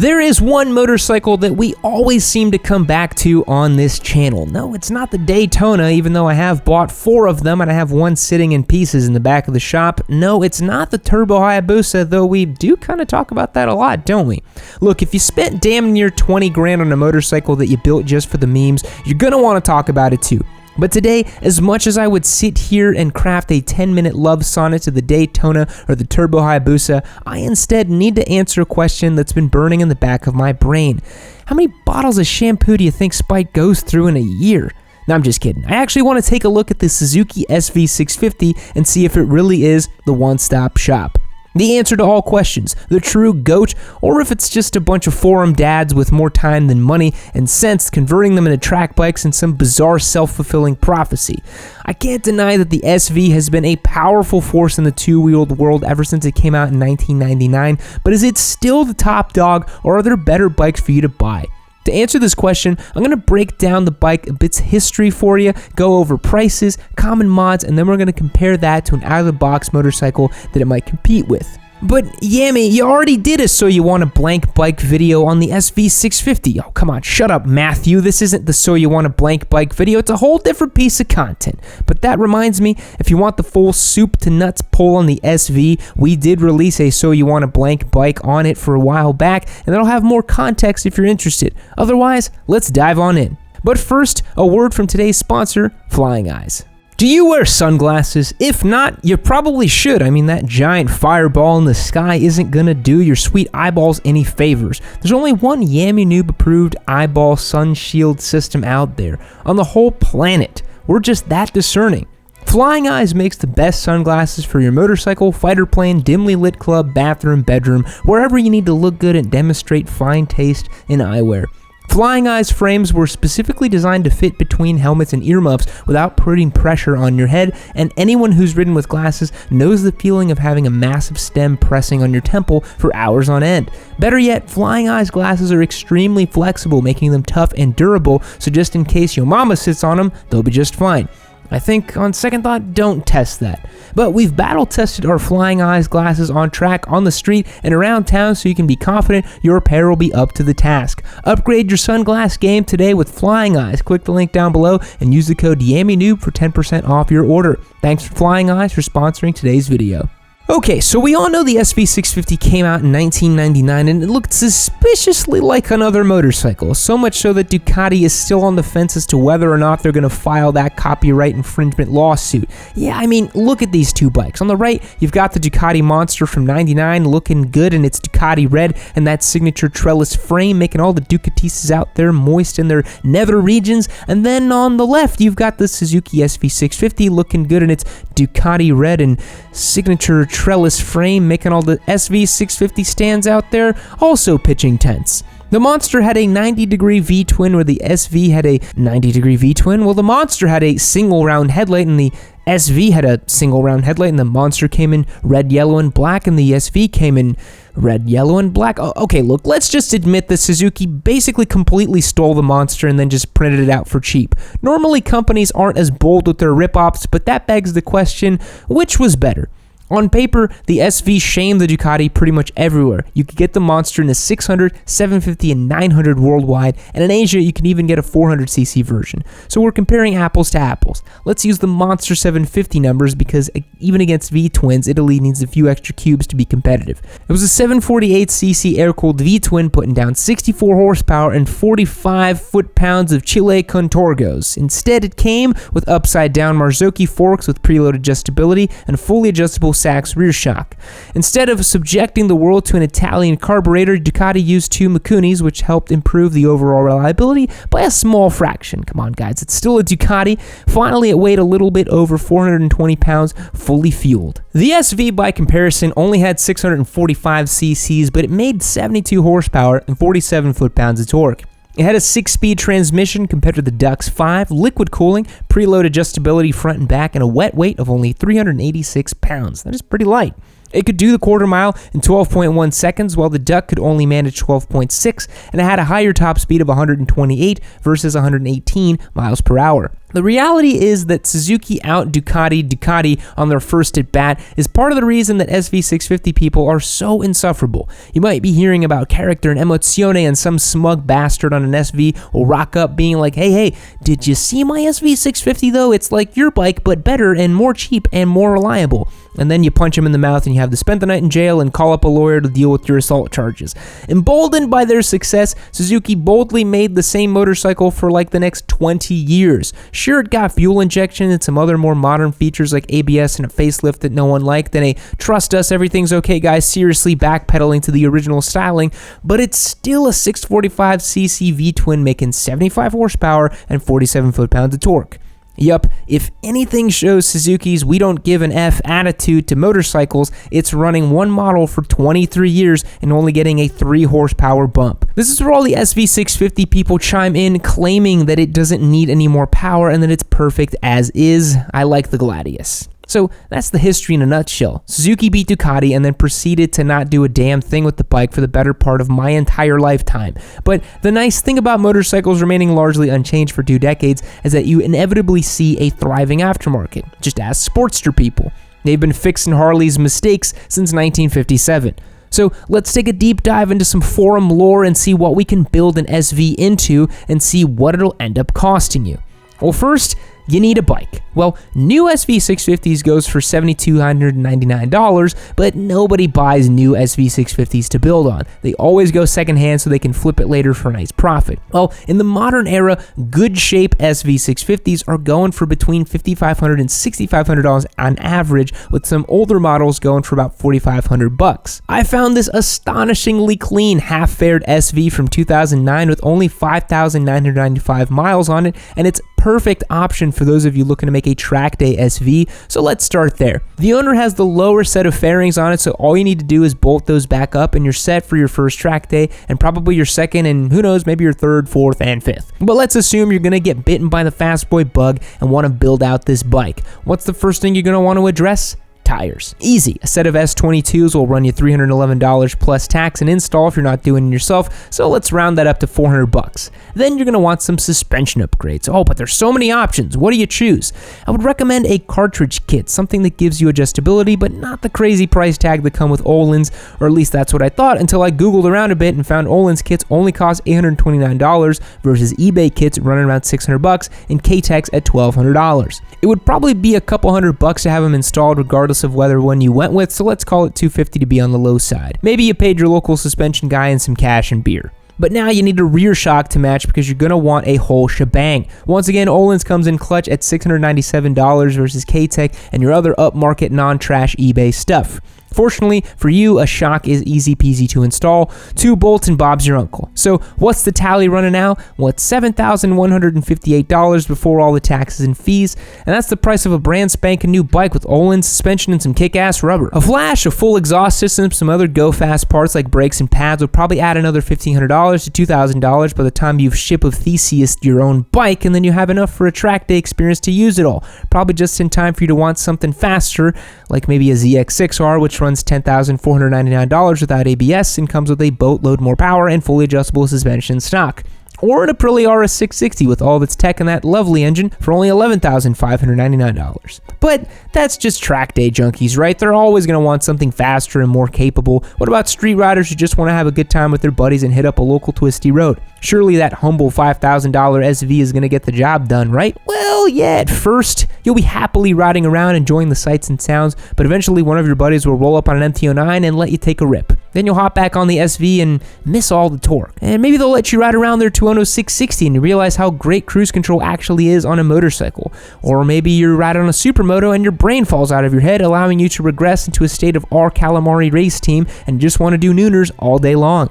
There is one motorcycle that we always seem to come back to on this channel. No, it's not the Daytona, even though I have bought 4 of them and I have one sitting in pieces in the back of the shop. No, it's not the Turbo Hayabusa, though we do kind of talk about that a lot, don't we? Look, if you spent damn near 20 grand on a motorcycle that you built just for the memes, you're gonna want to talk about it too. But today, as much as I would sit here and craft a 10-minute love sonnet to the Daytona or the Turbo Hayabusa, I instead need to answer a question that's been burning in the back of my brain. How many bottles of shampoo do you think Spike goes through in a year? No, I'm just kidding. I actually want to take a look at the Suzuki SV650 and see if it really is the one-stop shop. The answer to all questions, the true GOAT, or if it's just a bunch of forum dads with more time than money and sense converting them into track bikes in some bizarre self-fulfilling prophecy. I can't deny that the SV has been a powerful force in the two-wheeled world ever since it came out in 1999, but is it still the top dog, or are there better bikes for you to buy? To answer this question, I'm going to break down the bike, a bit's history for you, go over prices, common mods, and then we're going to compare that to an out-of-the-box motorcycle that it might compete with. But Yammy, you already did a So You Want a Blank Bike video on the SV650. Oh, come on, shut up, Matthew. This isn't the So You Want a Blank Bike video. It's a whole different piece of content. But that reminds me, if you want the full soup to nuts pull on the SV, we did release a So You Want a Blank Bike on it for a while back, and that'll have more context if you're interested. Otherwise, let's dive on in. But first, a word from today's sponsor, Flying Eyes. Do you wear sunglasses? If not, you probably should. I mean, that giant fireball in the sky isn't gonna do your sweet eyeballs any favors. There's only one Yammy Noob approved eyeball sun shield system out there on the whole planet. We're just that discerning. Flying Eyes makes the best sunglasses for your motorcycle, fighter plane, dimly lit club, bathroom, bedroom, wherever you need to look good and demonstrate fine taste in eyewear. Flying Eyes frames were specifically designed to fit between helmets and earmuffs without putting pressure on your head, and anyone who's ridden with glasses knows the feeling of having a massive stem pressing on your temple for hours on end. Better yet, Flying Eyes glasses are extremely flexible, making them tough and durable, so just in case your mama sits on them, they'll be just fine. I think, on second thought, don't test that. But we've battle tested our Flying Eyes glasses on track, on the street, and around town so you can be confident your pair will be up to the task. Upgrade your sunglass game today with Flying Eyes. Click the link down below and use the code YAMMYNOOB for 10% off your order. Thanks for Flying Eyes for sponsoring today's video. Okay, so we all know the SV650 came out in 1999 and it looked suspiciously like another motorcycle, so much so that Ducati is still on the fence as to whether or not they're going to file that copyright infringement lawsuit. Yeah, I mean, look at these two bikes. On the right, you've got the Ducati Monster from 99 looking good in its Ducati red and that signature trellis frame making all the Ducatistas out there moist in their nether regions, and then on the left, you've got the Suzuki SV650 looking good in its Ducati red and signature trellis frame, making all the SV650 stands out there also pitching tents. The Monster had a 90-degree V-twin where the SV had a 90-degree V-twin. Well, the Monster had a single round headlight and the SV had a single round headlight, and the Monster came in red, yellow, and black, and the SV came in red, yellow, and black. Okay, look, let's just admit that Suzuki basically completely stole the Monster and then just printed it out for cheap. Normally, companies aren't as bold with their rip-offs, but that begs the question, which was better? On paper, the SV shamed the Ducati pretty much everywhere. You could get the Monster in the 600, 750, and 900 worldwide, and in Asia, you can even get a 400cc version. So we're comparing apples to apples. Let's use the Monster 750 numbers because even against V-twins, Italy needs a few extra cubes to be competitive. It was a 748cc air-cooled V-twin putting down 64 horsepower and 45 foot-pounds of Chile Contorgos. Instead, it came with upside-down Marzocchi forks with preload adjustability and fully adjustable Sachs rear shock. Instead of subjecting the world to an Italian carburetor, Ducati used 2 Mikunis, which helped improve the overall reliability by a small fraction. Come on, guys, it's still a Ducati. Finally, it weighed a little bit over 420 pounds, fully fueled. The SV, by comparison, only had 645 cc's, but it made 72 horsepower and 47 foot-pounds of torque. It had a 6-speed transmission compared to the Dux 5, liquid cooling, preload adjustability front and back, and a wet weight of only 386 pounds. That is pretty light. It could do the quarter mile in 12.1 seconds, while the Duck could only manage 12.6, and it had a higher top speed of 128 versus 118 miles per hour. The reality is that Suzuki out Ducati on their first at bat is part of the reason that SV650 people are so insufferable. You might be hearing about character and emozione, and some smug bastard on an SV will rock up being like, hey, did you see my SV650 though? It's like your bike, but better and more cheap and more reliable. And then you punch him in the mouth and you have to spend the night in jail and call up a lawyer to deal with your assault charges. Emboldened by their success, Suzuki boldly made the same motorcycle for like the next 20 years. Sure, it got fuel injection and some other more modern features like ABS and a facelift that no one liked, and a trust us, everything's okay guys, seriously backpedaling to the original styling, but it's still a 645cc V-twin making 75 horsepower and 47 foot-pounds of torque. Yup, if anything shows Suzuki's we don't give an F attitude to motorcycles, it's running one model for 23 years and only getting a 3 horsepower bump. This is where all the SV650 people chime in claiming that it doesn't need any more power and that it's perfect as is. I like the Gladius. So that's the history in a nutshell. Suzuki beat Ducati and then proceeded to not do a damn thing with the bike for the better part of my entire lifetime. But the nice thing about motorcycles remaining largely unchanged for 2 decades is that you inevitably see a thriving aftermarket. Just ask Sportster people. They've been fixing Harley's mistakes since 1957. So let's take a deep dive into some forum lore and see what we can build an SV into and see what it'll end up costing you. Well, first, you need a bike. Well, new SV650s goes for $7,299, but nobody buys new SV650s to build on. They always go secondhand so they can flip it later for a nice profit. Well, in the modern era, good shape SV650s are going for between $5,500 and $6,500 on average, with some older models going for about $4,500. I found this astonishingly clean half-fared SV from 2009 with only 5,995 miles on it, and it's perfect option for those of you looking to make a track day SV, so let's start there. The owner has the lower set of fairings on it, so all you need to do is bolt those back up and you're set for your first track day and probably your second and who knows, maybe your third, fourth, and fifth. But let's assume you're gonna get bitten by the fast boy bug and want to build out this bike. What's the first thing you're gonna want to address? Tires. Easy. A set of S22s will run you $311 plus tax and install if you're not doing it yourself, so let's round that up to $400. Then you're going to want some suspension upgrades. Oh, but there's so many options. What do you choose? I would recommend a cartridge kit, something that gives you adjustability, but not the crazy price tag that come with Öhlins, or at least that's what I thought until I googled around a bit and found Öhlins kits only cost $829 versus eBay kits running around $600 and K-Tex at $1,200. It would probably be a couple $100 to have them installed regardless of whether one you went with, so let's call it $250 to be on the low side. Maybe you paid your local suspension guy and some cash and beer. But now you need a rear shock to match because you're going to want a whole shebang. Once again, Öhlins comes in clutch at $697 versus K-Tech and your other upmarket non-trash eBay stuff. Fortunately for you, a shock is easy peasy to install. 2 bolts and Bob's your uncle. So what's the tally running out? Well, it's $7,158 before all the taxes and fees, and that's the price of a brand spanking new bike with Öhlins suspension and some kick-ass rubber. A flash, a full exhaust system, some other go-fast parts like brakes and pads would probably add another $1,500 to $2,000 by the time you've ship of Theseus your own bike, and then you have enough for a track day experience to use it all. Probably just in time for you to want something faster, like maybe a ZX6R, which runs $10,499 without ABS and comes with a boatload more power and fully adjustable suspension stock. Or an Aprilia RS660 with all of its tech and that lovely engine for only $11,599. But that's just track day junkies, right? They're always going to want something faster and more capable. What about street riders who just want to have a good time with their buddies and hit up a local twisty road? Surely that humble $5,000 SV is going to get the job done, right? Well, yeah, at first, you'll be happily riding around enjoying the sights and sounds, but eventually one of your buddies will roll up on an MT-09 and let you take a rip. Then you'll hop back on the SV and miss all the torque. And maybe they'll let you ride around their 20660 and you realize how great cruise control actually is on a motorcycle. Or maybe you're riding on a supermoto and your brain falls out of your head, allowing you to regress into a state of our Calamari race team and just want to do nooners all day long.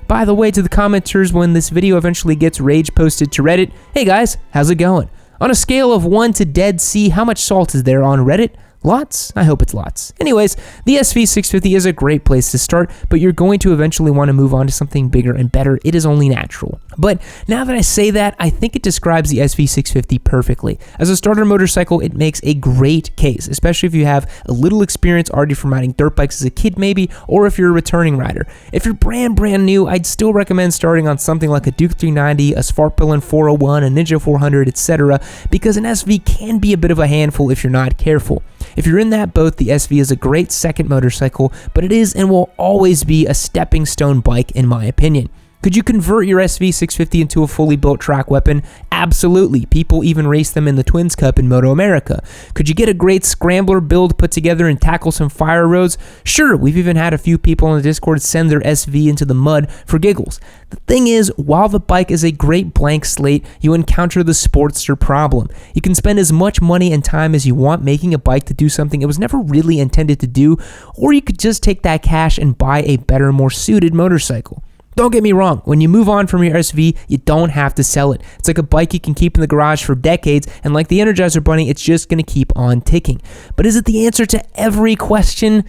By the way, to the commenters when this video eventually gets rage posted to Reddit, hey guys, how's it going? On a scale of 1 to Dead Sea, how much salt is there on Reddit? Lots? I hope it's lots. Anyways, the SV650 is a great place to start, but you're going to eventually want to move on to something bigger and better. It is only natural. But now that I say that, I think it describes the SV650 perfectly. As a starter motorcycle, it makes a great case, especially if you have a little experience already from riding dirt bikes as a kid maybe, or if you're a returning rider. If you're brand new, I'd still recommend starting on something like a Duke 390, a Svartbillen 401, a Ninja 400, etc., because an SV can be a bit of a handful if you're not careful. If you're in that boat, the SV is a great second motorcycle, but it is and will always be a stepping stone bike in my opinion. Could you convert your SV650 into a fully built track weapon? Absolutely. People even race them in the Twins Cup in Moto America. Could you get a great scrambler build put together and tackle some fire roads? Sure, we've even had a few people on the Discord send their SV into the mud for giggles. The thing is, while the bike is a great blank slate, you encounter the Sportster problem. You can spend as much money and time as you want making a bike to do something it was never really intended to do, or you could just take that cash and buy a better, more suited motorcycle. Don't get me wrong, when you move on from your SV, you don't have to sell it. It's like a bike you can keep in the garage for decades, and like the Energizer Bunny, it's just going to keep on ticking. But is it the answer to every question?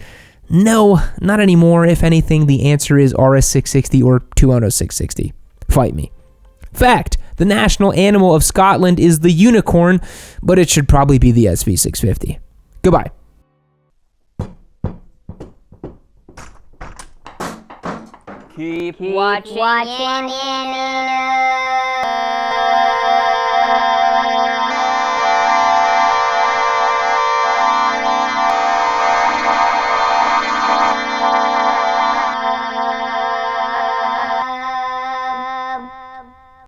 No, not anymore. If anything, the answer is RS660 or 210 Fight me. Fact, the national animal of Scotland is the unicorn, but it should probably be the SV650. Goodbye. Keep watching in